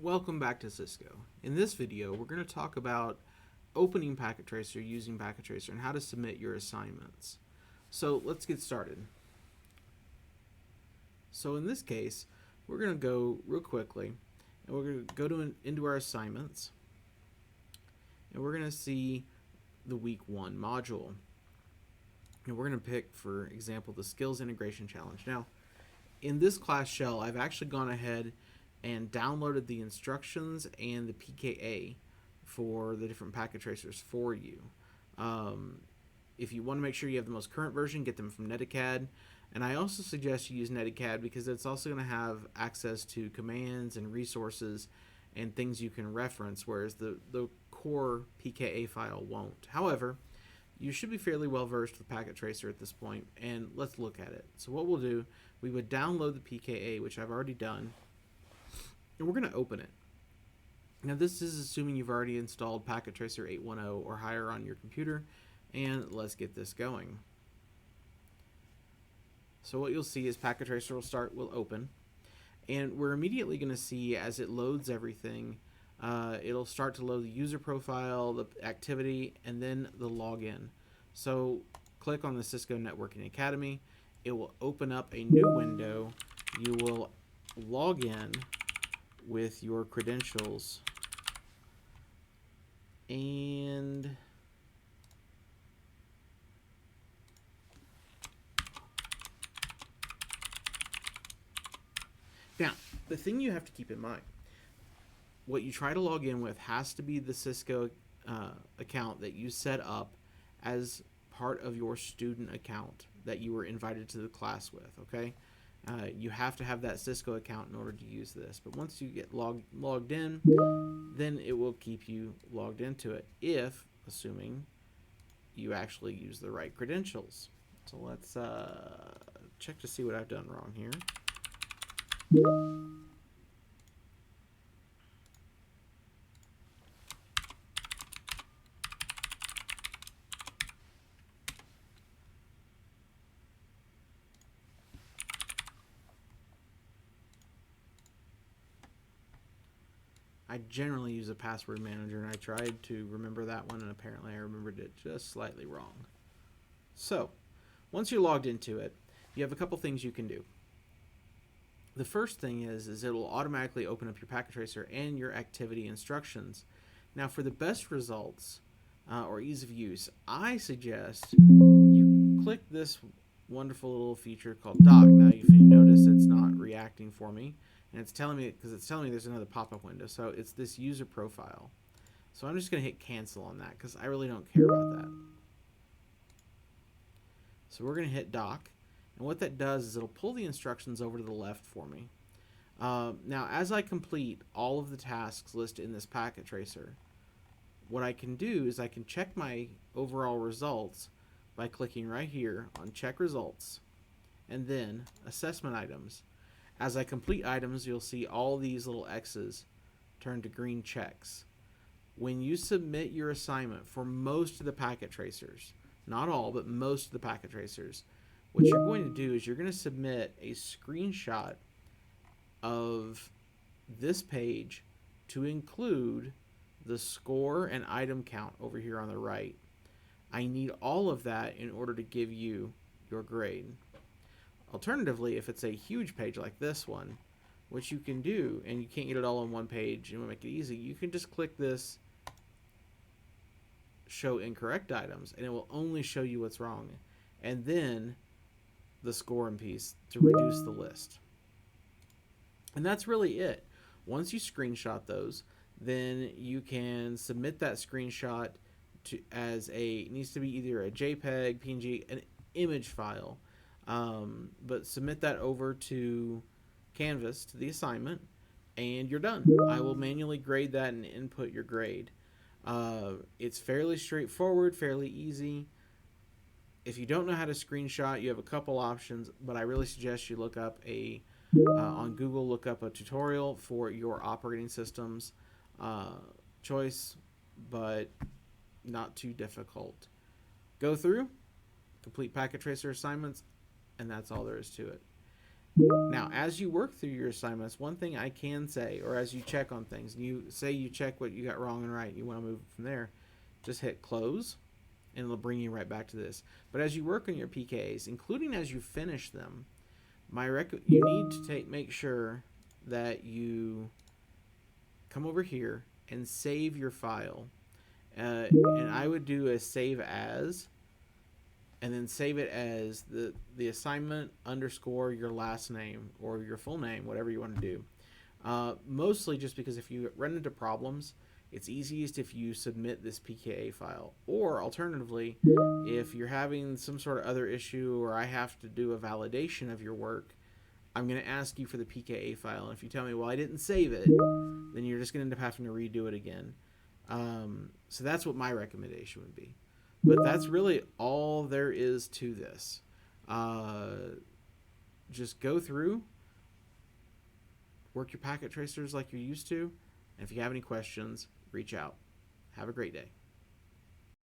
Welcome back to Cisco. In this video, we're going to talk about opening PacketTracer using PacketTracer and how to submit your assignments. So let's get started. So in this case, we're going to go real quickly and we're going to go into our assignments and we're going to see the week 1 module. And we're going to pick, for example, the Skills Integration Challenge. Now, in this class shell, I've actually gone ahead and downloaded the instructions and the PKA for the different packet tracers for you. If you want to make sure you have the most current version, get them from Netacad. And I also suggest you use Netacad because it's also going to have access to commands and resources and things you can reference, whereas the core PKA file won't. However, you should be fairly well versed with PacketTracer at this point, and let's look at it. So what we'll do, we would download the PKA, which I've already done, and we're going to open it. Now this is assuming you've already installed PacketTracer 8.10 or higher on your computer, and let's get this going. So what you'll see is PacketTracer will open, and we're immediately going to see as it loads everything, it'll start to load the user profile, the activity, and then the login. So click on the Cisco Networking Academy. It will open up a new window. You will log in with your credentials and now the thing you have to keep in mind, what you try to log in with has to be the Cisco account that you set up as part of your student account that you were invited to the class with, okay? You have to have that Cisco account in order to use this. But once you get logged in, then it will keep you logged into it, if, assuming you actually use the right credentials. So let's check to see what I've done wrong here. I generally use a password manager, and I tried to remember that one, and apparently I remembered it just slightly wrong. So, once you're logged into it, you have a couple things you can do. The first thing is it will automatically open up your PacketTracer and your activity instructions. Now, for the best results or ease of use, I suggest you click this wonderful little feature called Dock. Now, if you notice, it's not reacting for me. And it's telling me, because it's telling me there's another pop-up window. So it's this user profile. So I'm just going to hit cancel on that because I really don't care about that. So we're going to hit dock. And what that does is it'll pull the instructions over to the left for me. Now, as I complete all of the tasks listed in this packet tracer, what I can do is I can check my overall results by clicking right here on check results and then assessment items. As I complete items, you'll see all these little X's turn to green checks. When you submit your assignment for most of the packet tracers, not all, but most of the packet tracers, what you're going to do is you're going to submit a screenshot of this page to include the score and item count over here on the right. I need all of that in order to give you your grade. Alternatively, if it's a huge page like this one, what you can do, and you can't get it all on one page and make it easy, you can just click this show incorrect items and it will only show you what's wrong, and then the scoring piece to reduce the list. And that's really it. Once you screenshot those, then you can submit that screenshot to it needs to be either a JPEG, PNG, an image file. But submit that over to Canvas, to the assignment, and you're done. I will manually grade that and input your grade. It's fairly straightforward, fairly easy. If you don't know how to screenshot, you have a couple options, but I really suggest you look up on Google, look up a tutorial for your operating system's choice, but not too difficult. Go through, complete PacketTracer assignments, and that's all there is to it. Now, as you work through your assignments, one thing I can say, or as you check on things, you say you check what you got wrong and right, and you want to move from there, just hit close, and it'll bring you right back to this. But as you work on your PKAs, including as you finish them, you need to make sure that you come over here and save your file. And I would do a save as, and then save it as the assignment underscore your last name or your full name, whatever you want to do. Mostly just because if you run into problems, it's easiest if you submit this PKA file. Or alternatively, if you're having some sort of other issue or I have to do a validation of your work, I'm going to ask you for the PKA file. And if you tell me, well, I didn't save it, then you're just going to end up having to redo it again. So that's what my recommendation would be. But that's really all there is to this. Just go through, work your packet tracers like you're used to, and if you have any questions, reach out. Have a great day.